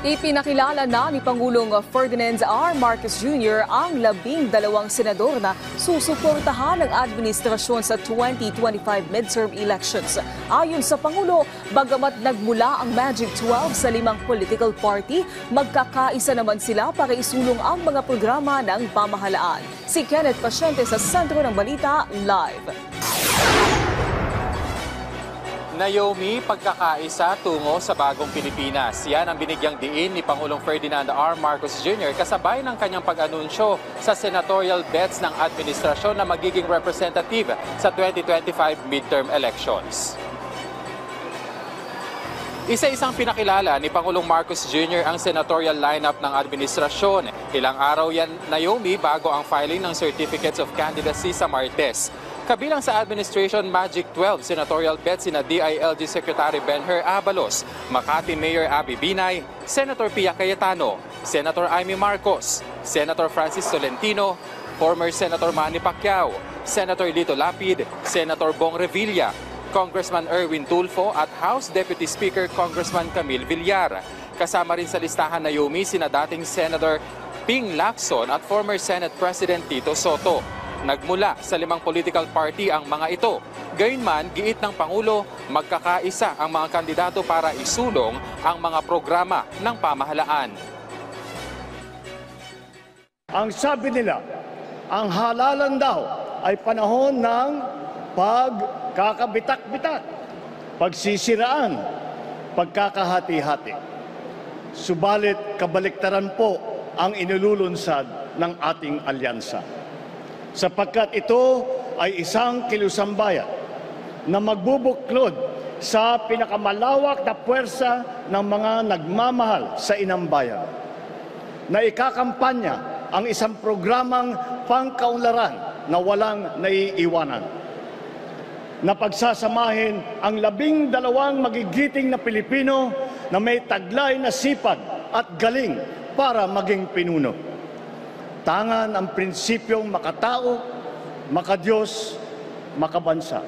Ipinakilala na ni Pangulong Ferdinand R. Marcos Jr. ang 12 senador na susuportahan ng administrasyon sa 2025 midterm elections. Ayon sa Pangulo, bagamat nagmula ang Magic 12 sa 5 political party, magkakaisa naman sila para isulong ang mga programa ng pamahalaan. Si Kenneth Pasyente sa Sentro ng Balita, live. Naomi, pagkakaisa tungo sa bagong Pilipinas. Yan ang binigyang diin ni Pangulong Ferdinand R. Marcos Jr. kasabay ng kanyang pag-anunsyo sa senatorial bets ng administrasyon na magiging representative sa 2025 midterm elections. Isa-isang pinakilala ni Pangulong Marcos Jr. ang senatorial lineup ng administrasyon. Ilang araw yan, Naomi, bago ang filing ng Certificates of Candidacy sa Martes. Kabilang sa Administration Magic 12 senatorial bet sina DILG Secretary Benher Abalos, Makati Mayor Abby Binay, Senator Pia Cayetano, Senator Amy Marcos, Senator Francis Tolentino, former Senator Manny Pacquiao, Senator Lito Lapid, Senator Bong Revilla, Congressman Erwin Tulfo at House Deputy Speaker Congressman Camille Villar. Kasama rin sa listahan Naomi sina dating Senator Ping Lacson at former Senate President Tito Soto. Nagmula sa 5 political party ang mga ito. Gayunman, giit ng Pangulo, magkakaisa ang mga kandidato para isulong ang mga programa ng pamahalaan. Ang sabi nila, ang halalan daw ay panahon ng pagkakabitak-bitak, pagsisiraan, pagkakahati-hati. Subalit kabaliktaran po ang inululunsad ng ating alyansa. Sapagkat ito ay isang kilusambayan na magbubuklod sa pinakamalawak na puwersa ng mga nagmamahal sa inang bayan, na ikakampanya ang isang programang pangkaunlaran na walang naiiwanan, na pagsasamahin ang 12 magigiting na Pilipino na may taglay na sipag at galing para maging pinuno. Tangan ang prinsipyong makatao, makadiyos, makabansa.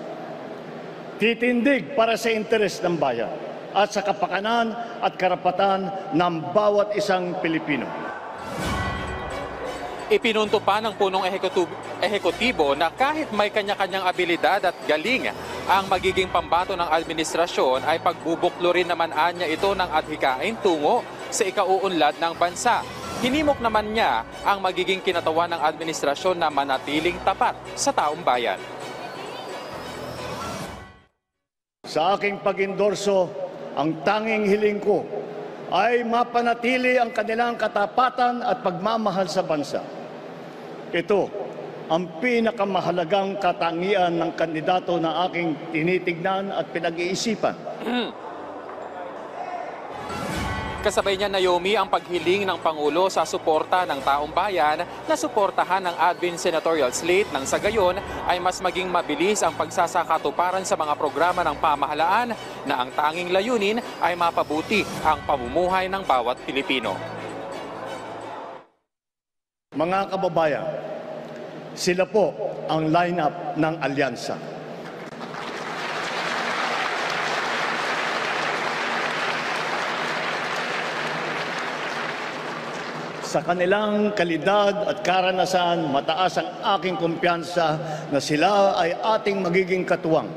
Titindig para sa interes ng bayan at sa kapakanan at karapatan ng bawat isang Pilipino. Ipinunto pa ng punong ehekutibo na kahit may kanya-kanyang abilidad at galing ang magiging pambato ng administrasyon ay pagbubuklo rin naman anya ito ng adhikain tungo sa ikauunlad ng bansa. Hinimok naman niya ang magiging kinatawan ng administrasyon na manatiling tapat sa taong bayan. Sa aking pag-endorso, ang tanging hiling ko ay mapanatili ang kanilang katapatan at pagmamahal sa bansa. Ito ang pinakamahalagang katangian ng kandidato na aking tinitignan at pinag-iisipan. Kasabay niya, Naomi, ang paghiling ng Pangulo sa suporta ng taong bayan na suportahan ang admin senatorial slate nang sa gayon ay mas maging mabilis ang pagsasakatuparan sa mga programa ng pamahalaan na ang tanging layunin ay mapabuti ang pamumuhay ng bawat Pilipino. Mga kababayan, sila po ang lineup ng alyansa. Sa kanilang kalidad at karanasan, mataas ang aking kumpiyansa na sila ay ating magiging katuwang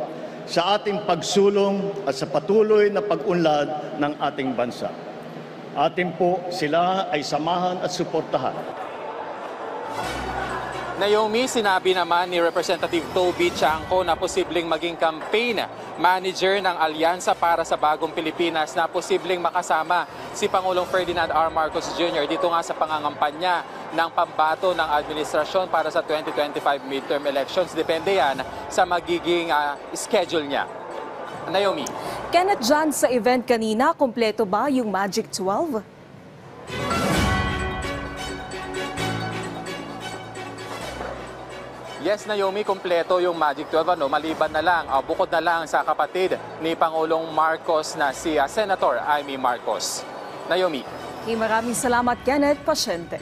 sa ating pagsulong at sa patuloy na pag-unlad ng ating bansa. Atin po sila ay samahan at suportahan. Naomi, sinabi naman ni Representative Toby Chanco na posibleng maging campaign manager ng alyansa para sa bagong Pilipinas na posibleng makasama si Pangulong Ferdinand R. Marcos Jr. dito nga sa pangangampanya ng pambato ng administrasyon para sa 2025 midterm elections. Depende yan sa magiging schedule niya. Naomi. Kenneth, John, sa event kanina, kompleto ba yung Magic 12? Yes, Naomi, kompleto yung Magic 12. Maliban na lang, bukod na lang sa kapatid ni Pangulong Marcos na si Senator Amy Marcos. Naomi. Maraming salamat, Kenneth Pasyente.